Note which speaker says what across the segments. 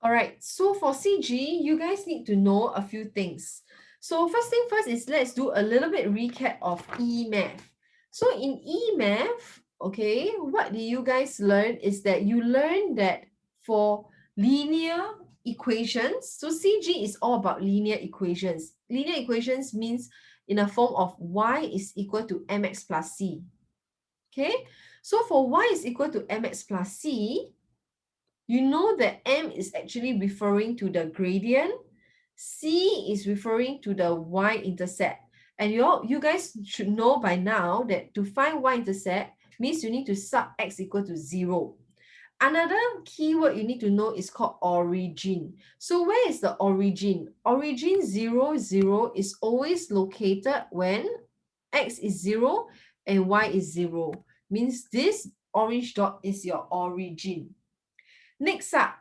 Speaker 1: All right, so for CG, you guys need to know a few things. So first thing first is let's do a little bit recap of emath. So in emath, okay, what do you guys learn is that you learn that for linear equations, so CG is all about linear equations. Linear equations means in a form of y is equal to mx plus c. Okay, so for y is equal to mx plus c, you know that m is actually referring to the gradient, c is referring to the y-intercept. And you guys should know by now that to find y-intercept means you need to sub x equal to 0. Another keyword you need to know is called origin. So where is the origin? Origin 0, 0 is always located when x is 0 and y is 0. Means this orange dot is your origin. Next up,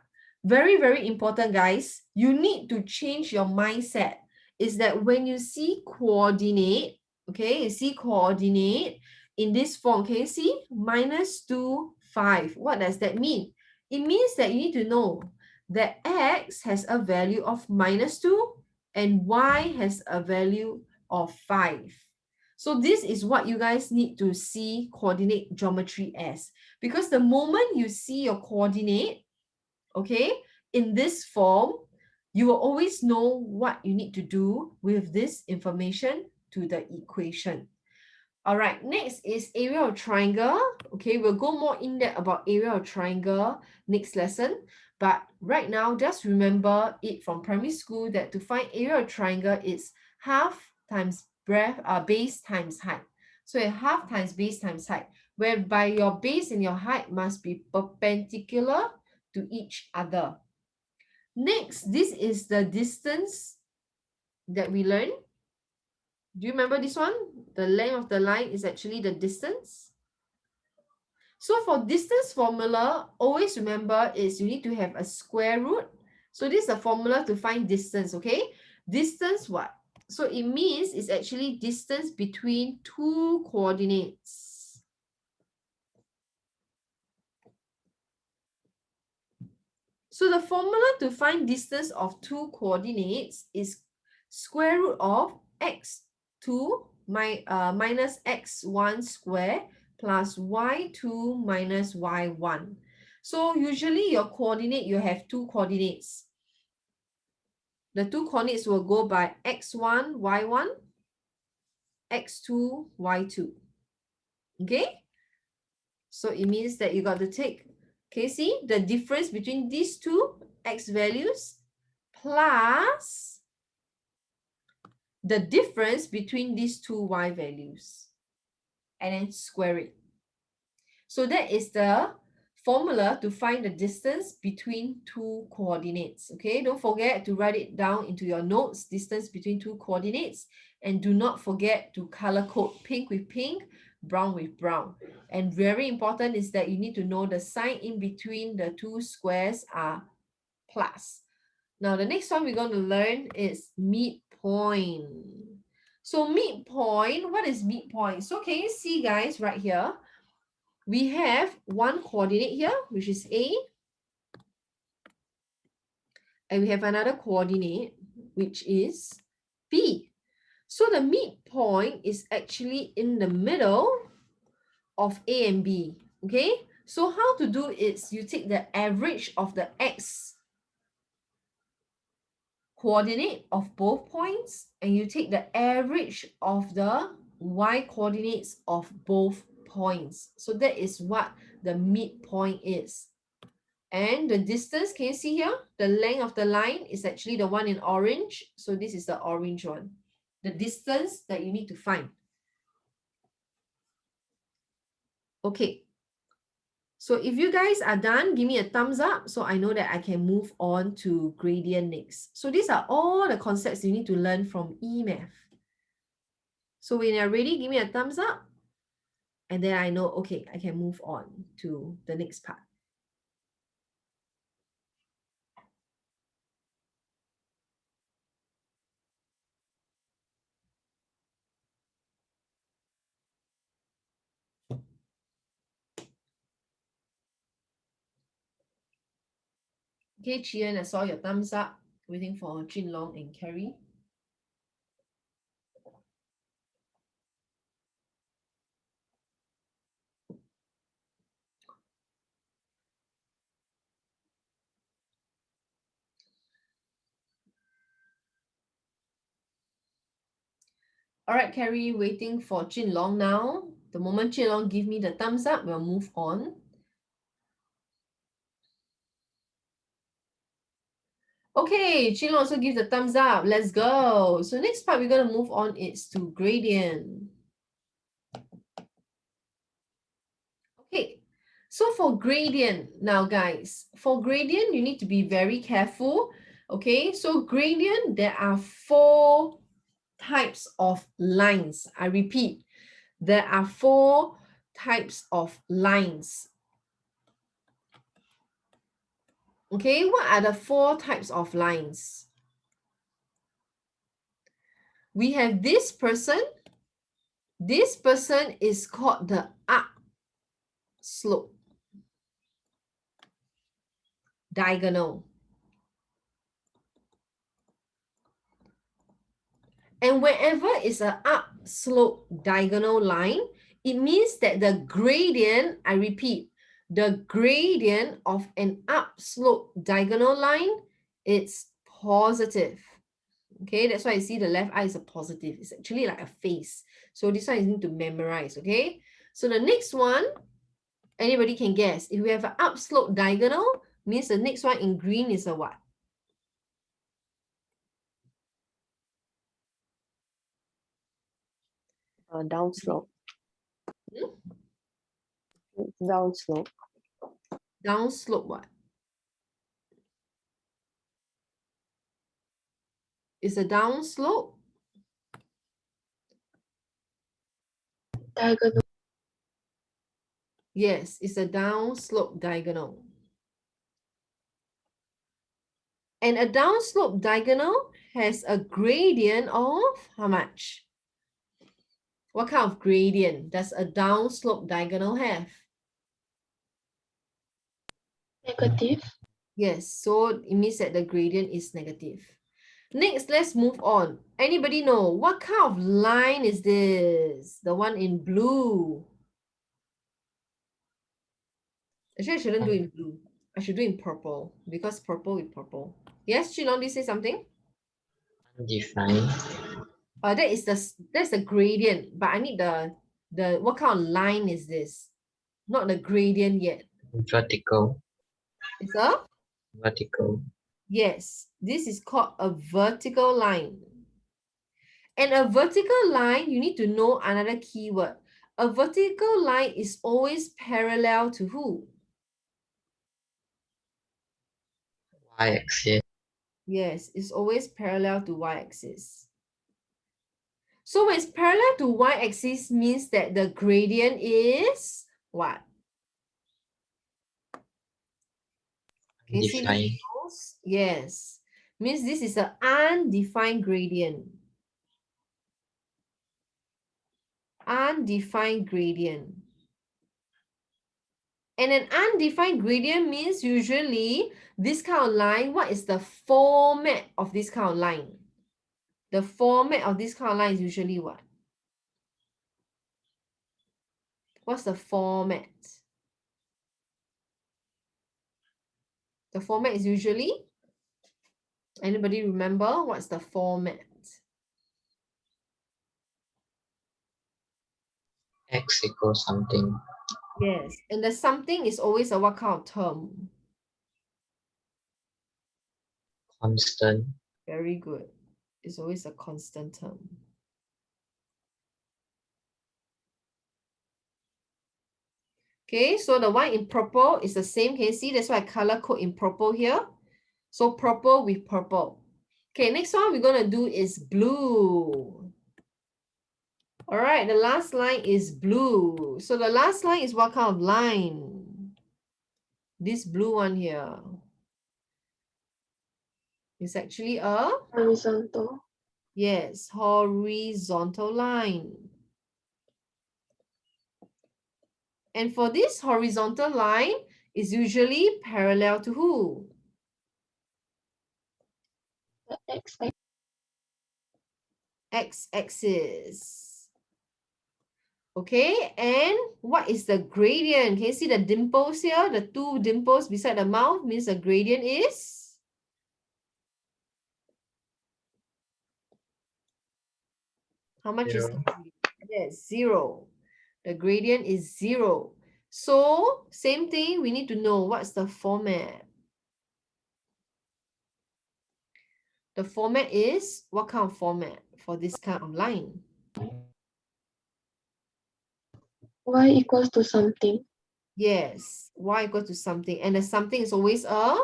Speaker 1: very, very important, guys. You need to change your mindset. Is that when you see coordinate, okay, you see coordinate in this form, can you see? -2, 5. What does that mean? It means that you need to know that x has a value of -2 and y has a value of 5. So this is what you guys need to see coordinate geometry as. Because the moment you see your coordinate, okay, in this form, you will always know what you need to do with this information to the equation. All right, next is area of triangle. Okay, we'll go more in depth about area of triangle next lesson. But right now, just remember it from primary school that to find area of triangle is half times base times height. So half times base times height, whereby your base and your height must be perpendicular to each other. Next, this is the distance that we learned. Do you remember this one? The length of the line is actually the distance. So for distance formula, always remember is you need to have a square root. So this is a formula to find distance, okay? Distance what? So it means it's actually distance between two coordinates. So the formula to find distance of two coordinates is square root of x2 minus x1 square plus y2 minus y1. So usually your coordinate, you have two coordinates. The two coordinates will go by x1, y1, x2, y2. Okay? So it means that you got to take, okay, see the difference between these two x values plus the difference between these two y values and then square it. So that is the formula to find the distance between two coordinates. Okay, don't forget to write it down into your notes, distance between two coordinates, and do not forget to color code pink with pink, brown with brown. And very important is that you need to know the sign in between the two squares are plus. Now the next one we're going to learn is midpoint. So midpoint, what is midpoint? So can you see, guys, right here? We have one coordinate here, which is A, and we have another coordinate, which is B. So the midpoint is actually in the middle of A and B, okay? So how to do is you take the average of the X coordinate of both points and you take the average of the Y coordinates of both points. So that is what the midpoint is. And the distance, can you see here? The length of the line is actually the one in orange. So this is the orange one. The distance that you need to find. Okay. So if you guys are done, give me a thumbs up so I know that I can move on to gradient next. So these are all the concepts you need to learn from emath. So when you're ready, give me a thumbs up. And then I know, okay, I can move on to the next part. Okay, Chian, I saw your thumbs up. Waiting for Jin Long and Carrie. All right, Carrie, waiting for Jin Long now. The moment Jin Long give me the thumbs up, we'll move on. Okay, Jin Long also give the thumbs up. Let's go. So next part we're going to move on is to gradient. Okay, so for gradient, now guys, for gradient, you need to be very careful. Okay, so gradient, there are 4 types of lines. I repeat, there are 4 types of lines. Okay, what are the 4 types of lines? We have this person. This person is called the up slope, diagonal. And wherever is an up slope diagonal line, it means that the gradient, I repeat, the gradient of an up slope diagonal line, it's positive. Okay, that's why you see the left eye is a positive. It's actually like a face. So this one you need to memorize, okay? So the next one, anybody can guess. If we have an up slope diagonal, means the next one in green is a what?
Speaker 2: Downslope.
Speaker 1: Hmm?
Speaker 2: Downslope.
Speaker 1: Down slope what? Is a down slope?
Speaker 2: Diagonal.
Speaker 1: Yes, it's a down slope diagonal. And a down slope diagonal has a gradient of how much? What kind of gradient does a down slope diagonal have?
Speaker 2: Negative.
Speaker 1: Yes, so it means that the gradient is negative. Next, let's move on. Anybody know what kind of line is this? The one in blue. Actually, I shouldn't do it in blue. I should do it in purple because purple with purple. Yes, Chilong, did you say something?
Speaker 3: Undefined.
Speaker 1: That's the gradient, but I need the what kind of line is this? Not the gradient yet.
Speaker 3: Vertical.
Speaker 1: It's a
Speaker 3: Vertical.
Speaker 1: yes. This is called a vertical line. And a vertical line, you need to know another keyword. A vertical line is always parallel to who?
Speaker 3: Y-axis.
Speaker 1: Yes, it's always parallel to y-axis. So when it's parallel to y-axis means that the gradient is what? Can you see
Speaker 3: Undefined.
Speaker 1: these arrows? Yes. Means this is an undefined gradient. Undefined gradient. And an undefined gradient means usually this kind of line, what is the format of this kind of line? The format of this kind of line is usually what? What's the format? The format is usually, anybody remember what's the format?
Speaker 3: X equals something.
Speaker 1: Yes, and the something is always a what kind of term?
Speaker 3: Constant.
Speaker 1: Very good. It's always a constant term. Okay, so the one in purple is the same. Can you see? That's why I color code in purple here. So purple with purple. Okay, next one we're going to do is blue. All right, the last line is blue. So the last line is what kind of line? This blue one here. It's actually a,
Speaker 2: Horizontal.
Speaker 1: yes, horizontal line. And for this horizontal line, is usually parallel to who? x-axis. Okay, and what is the gradient? Can you see the dimples here? The two dimples beside the mouth means the gradient is? How much is the
Speaker 3: Zero.
Speaker 1: gradient? Yes, 0. The gradient is 0. So, same thing, we need to know what's the format. The format is, what kind of format for this kind of line?
Speaker 2: Y equals to something.
Speaker 1: Yes, y equal to something. And the something is always a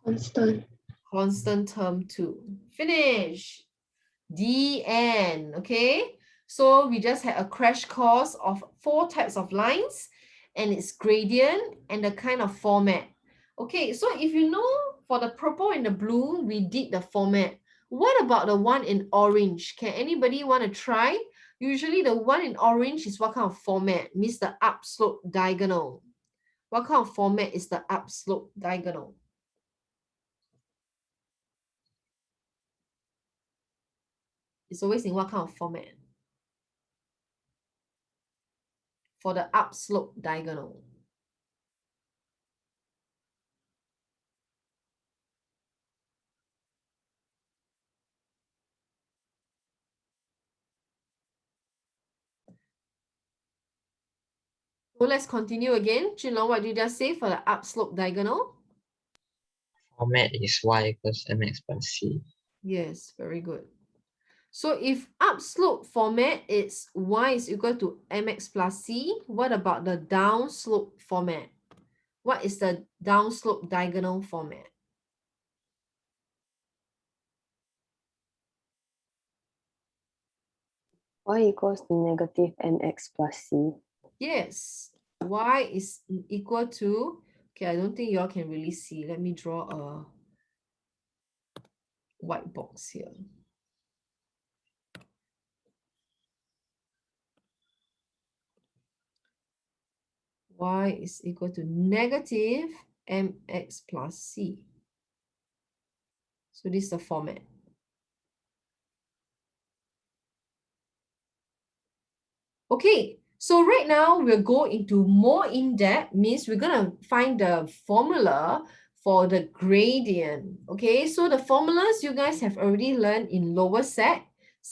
Speaker 2: Constant.
Speaker 1: constant term too. Finish. The end. Okay. So we just had a crash course of 4 types of lines and its gradient and the kind of format. Okay, so if you know for the purple and the blue, we did the format. What about the one in orange? Can anybody want to try? Usually the one in orange is what kind of format? Means the upslope diagonal. What kind of format is the upslope diagonal? It's always in what kind of format? For the upslope diagonal. So let's continue again. Chinlong, what did you just say for the upslope diagonal?
Speaker 3: Format is y equals mx plus c.
Speaker 1: Yes, very good. So if upslope format is y is equal to mx plus c, what about the downslope format? What is the downslope diagonal format?
Speaker 2: Y equals to negative mx plus c.
Speaker 1: Yes, y is equal to, okay, I don't think y'all can really see. Let me draw a white box here. Y is equal to negative mx plus c. So this is the format. Okay, so right now we'll go into more in-depth, means we're gonna find the formula for the gradient. Okay, so the formulas you guys have already learned in lower set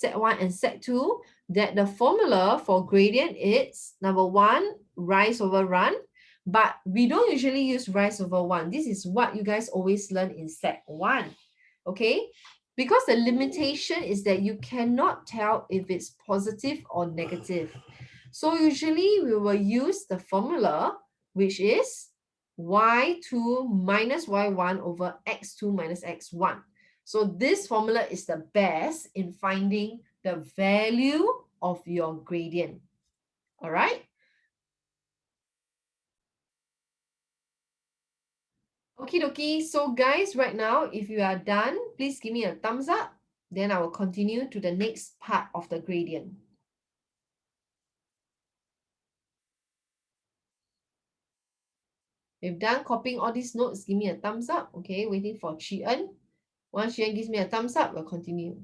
Speaker 1: 1 and set 2, that the formula for gradient is number 1, rise over run, but we don't usually use rise over 1. This is what you guys always learn in set 1. Okay, because the limitation is that you cannot tell if it's positive or negative. So usually we will use the formula, which is y2 minus y1 over x2 minus x1. So this formula is the best in finding the value of your gradient. All right. Okie dokie. So guys, right now, if you are done, please give me a thumbs up. Then I will continue to the next part of the gradient. If you've done copying all these notes, give me a thumbs up. Okay, waiting for Chi En. Once Chi En gives me a thumbs up, we'll continue.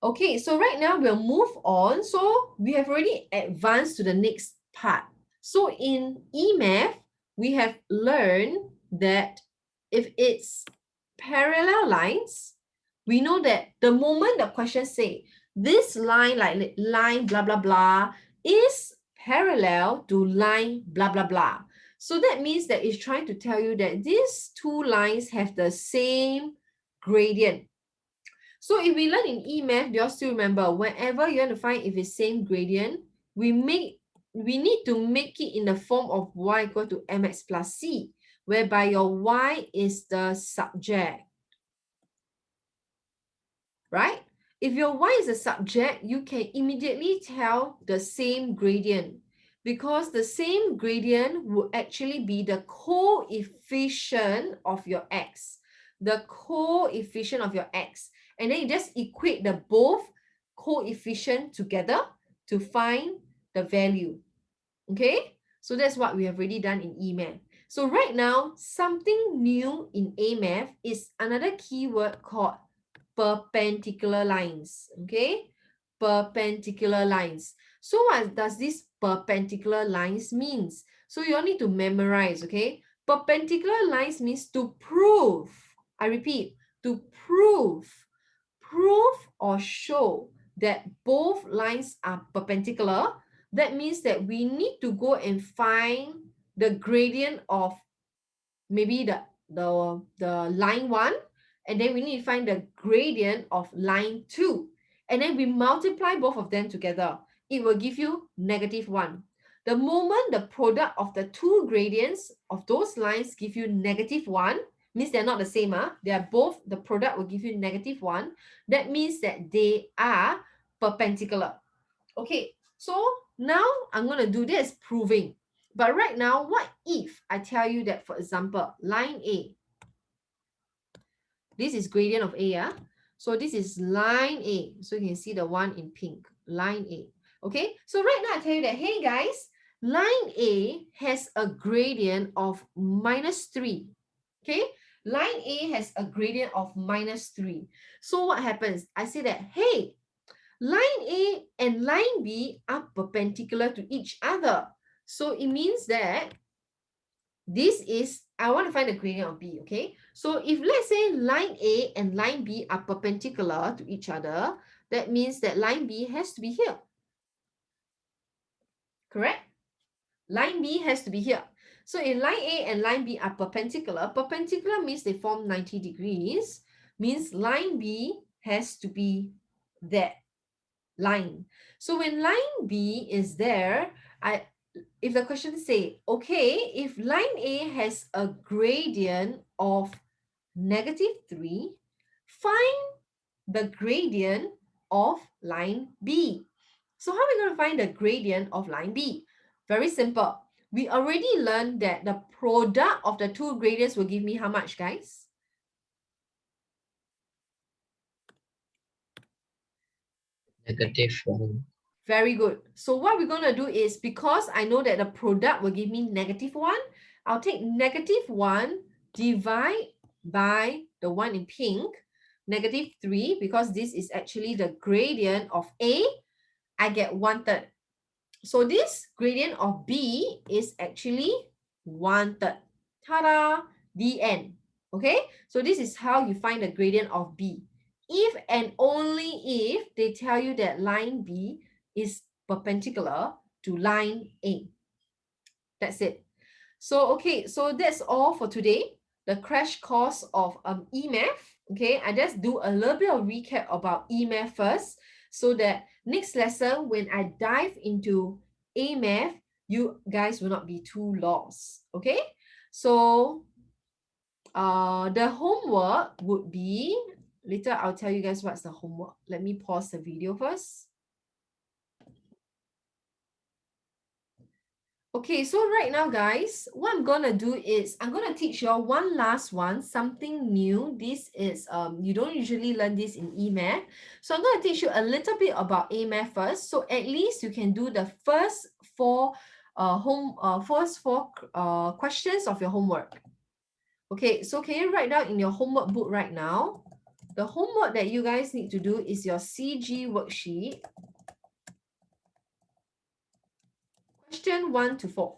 Speaker 1: Okay, so right now we'll move on. So we have already advanced to the next part. So in emath, we have learned that if it's parallel lines, we know that the moment the question say this line, like line blah blah blah, is parallel to line blah blah blah. So that means that it's trying to tell you that these two lines have the same gradient. So if we learn in emath, do you all still remember, whenever you want to find if it's same gradient, we need to make it in the form of y equal to mx plus c, whereby your y is the subject, right? If your y is a subject, you can immediately tell the same gradient, because the same gradient will actually be the coefficient of your x. The coefficient of your x. And then you just equate the both coefficient together to find the value. Okay? So that's what we have already done in emath. So right now, something new in emath is another keyword called perpendicular lines. Okay, perpendicular lines. So what does this perpendicular lines means? So you all need to memorize. Okay, perpendicular lines means to prove. I repeat, to prove or show that both lines are perpendicular. That means that we need to go and find the gradient of maybe the line 1, and then we need to find the gradient of line 2, and then we multiply both of them together. It will give you -1. The moment the product of the two gradients of those lines give you -1, means they're not the same. They are both, the product will give you -1. That means that they are perpendicular. Okay, so now I'm going to do this proving. But right now, what if I tell you that, for example, line A, this is gradient of A, so this is line A. So you can see the one in pink, line A. Okay, so right now I tell you that, hey guys, line A has a gradient of -3. Okay, line A has a gradient of -3. So what happens? I say that, hey, line A and line B are perpendicular to each other. So it means that this is, I want to find the gradient of B, okay? So if let's say line A and line B are perpendicular to each other, that means that line B has to be here. Correct? Line B has to be here. So if line A and line B are perpendicular, perpendicular means they form 90 degrees, means line B has to be that line. So when line B is there, if the question say, okay, if line A has a gradient of -3, find the gradient of line B. So how are we going to find the gradient of line B? Very simple. We already learned that the product of the two gradients will give me how much, guys?
Speaker 3: -1.
Speaker 1: Very good. So what we're going to do is, because I know that the product will give me -1, I'll take -1 divide by the one in pink, -3, because this is actually the gradient of A, I get 1/3. So this gradient of B is actually 1/3. Ta-da! The end. Okay, so this is how you find the gradient of B. If and only if they tell you that line B is perpendicular to line A. That's it. So, okay, so that's all for today. The crash course of emath. Okay, I just do a little bit of recap about emath first, so that next lesson, when I dive into emath, you guys will not be too lost. Okay, so the homework would be, later I'll tell you guys what's the homework. Let me pause the video first. Okay, so right now, guys, what I'm gonna do is I'm gonna teach you all one last one, something new. This is you don't usually learn this in emath, so I'm gonna teach you a little bit about emath first, so at least you can do the first four questions of your homework. Okay, so can you write down in your homework book right now? The homework that you guys need to do is your CG worksheet, question 1 to 4.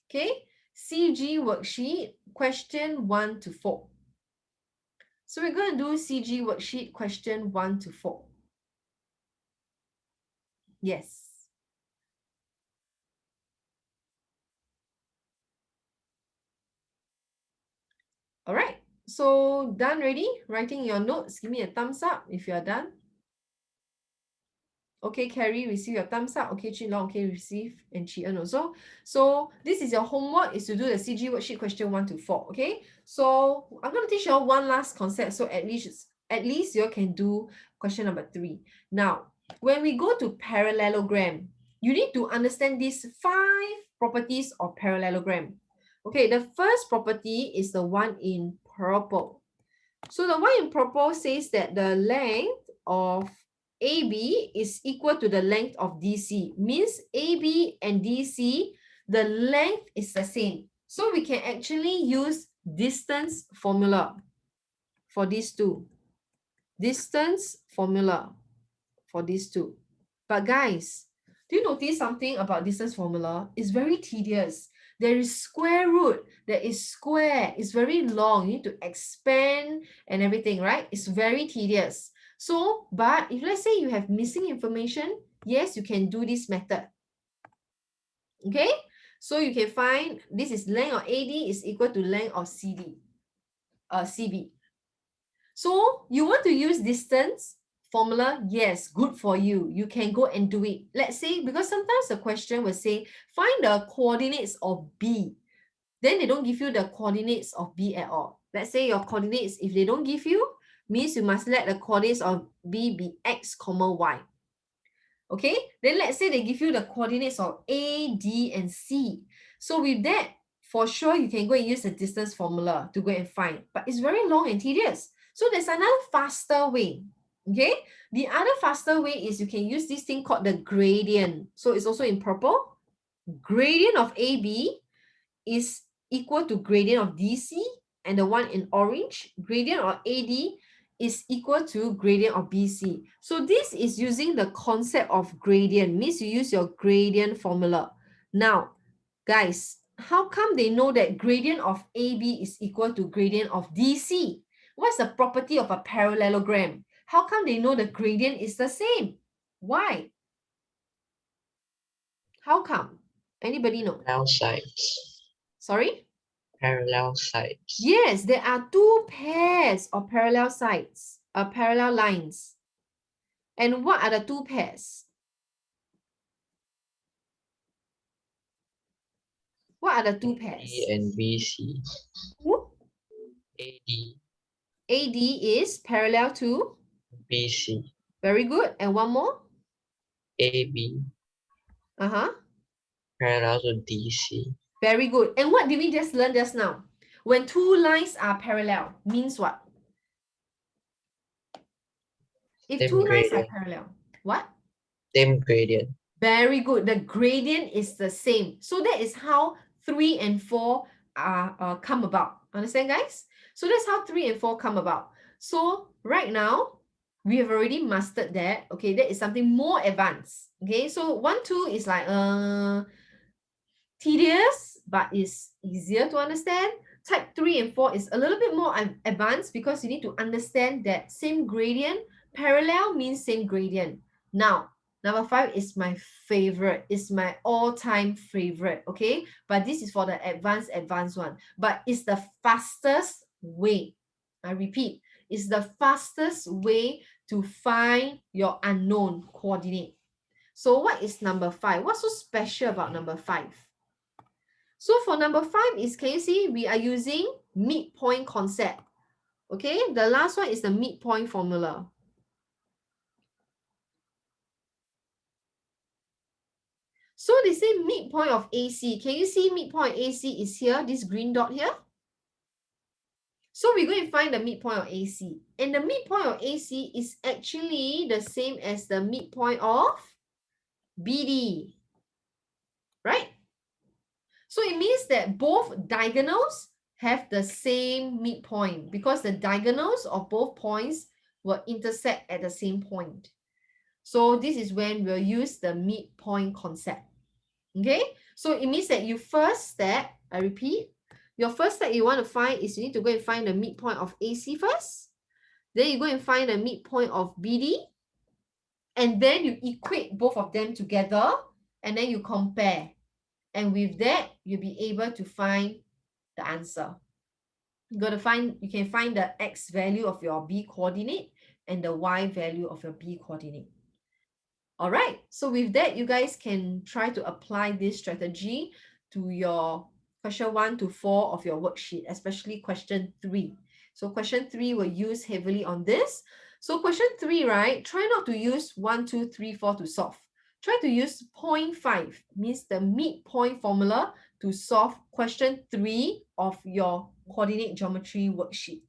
Speaker 1: Okay, CG worksheet, question 1 to 4. So we're going to do CG worksheet, question 1 to 4. Yes. All right. So done ready? Writing your notes. Give me a thumbs up if you're done. Okay, Carrie, receive your thumbs up. Okay, Chin Long, okay, receive, and Chi En also. So this is your homework, is to do the CG worksheet question 1 to 4. Okay, so I'm going to teach you all one last concept, so at least you can do question number 3. Now, when we go to parallelogram, you need to understand these 5 properties of parallelogram. Okay, the first property is the one in purple. So the one in purple says that the length of AB is equal to the length of DC. Means AB and DC, the length is the same. So we can actually use distance formula for these two. Distance formula for these two. But guys, do you notice something about distance formula? It's very tedious. There is square root, there is square, it's very long. You need to expand and everything, right? It's very tedious. So, but if let's say you have missing information, yes, you can do this method. Okay? So you can find this is length of AD is equal to length of CB. So you want to use distance formula? Yes, good for you. You can go and do it. Let's say, because sometimes the question will say, find the coordinates of B. Then they don't give you the coordinates of B at all. Let's say your coordinates, if they don't give you, means you must let the coordinates of B be X, Y. Okay, then let's say they give you the coordinates of A, D, and C. So with that, for sure, you can go and use the distance formula to go and find, but it's very long and tedious. So there's another faster way. Okay, the other faster way is you can use this thing called the gradient. So it's also in purple. Gradient of AB is equal to gradient of DC, and the one in orange, gradient of AD is equal to gradient of BC. So this is using the concept of gradient, means you use your gradient formula. Now, guys, how come they know that gradient of AB is equal to gradient of DC? What's the property of a parallelogram? How come they know the gradient is the same? Why? How come? Anybody know?
Speaker 3: Parallel sides.
Speaker 1: Sorry?
Speaker 3: Parallel sides.
Speaker 1: Yes, there are two pairs of parallel sides, parallel lines. And what are the two pairs? What are the two pairs?
Speaker 3: A and BC.
Speaker 1: Who?
Speaker 3: AD,
Speaker 1: AD is parallel to?
Speaker 3: BC.
Speaker 1: Very good. And one more?
Speaker 3: AB,
Speaker 1: Uh-huh.
Speaker 3: parallel to DC.
Speaker 1: Very good. And what did we just learn just now? When two lines are parallel, means what? If
Speaker 3: Same
Speaker 1: two lines are
Speaker 3: gradient.
Speaker 1: parallel, what?
Speaker 3: Same gradient.
Speaker 1: Very good. The gradient is the same. So that is how 3 and 4 come about. Understand, guys? So that's how 3 and 4 come about. So right now, we have already mastered that. Okay, that is something more advanced. Okay, so 1, 2 is like tedious, but is easier to understand. Type 3 and 4 is a little bit more advanced because you need to understand that same gradient. Parallel means same gradient. Now, number 5 is my favorite. It's my all-time favorite, okay? But this is for the advanced one. But it's the fastest way. I repeat, it's the fastest way to find your unknown coordinate. So what is number 5? What's so special about number 5? So for number 5 is, can you see, we are using midpoint concept. Okay, the last one is the midpoint formula. So they say midpoint of AC. Can you see midpoint AC is here, this green dot here? So we're going to find the midpoint of AC. And the midpoint of AC is actually the same as the midpoint of BD. Right? So it means that both diagonals have the same midpoint because the diagonals of both points will intersect at the same point. So this is when we'll use the midpoint concept. Okay, so it means that you first step, I repeat, your first step you want to find is you need to go and find the midpoint of AC first. Then you go and find the midpoint of BD. And then you equate both of them together and then you compare. And with that, you'll be able to find the answer. You can find the X value of your B coordinate and the Y value of your B coordinate. All right, so with that, you guys can try to apply this strategy to your question 1 to 4 of your worksheet, especially question 3. So question 3 will use heavily on this. So question 3, right? Try not to use 1, 2, 3, 4 to solve. Try to use 0.5, means the midpoint formula, to solve question 3 of your coordinate geometry worksheet.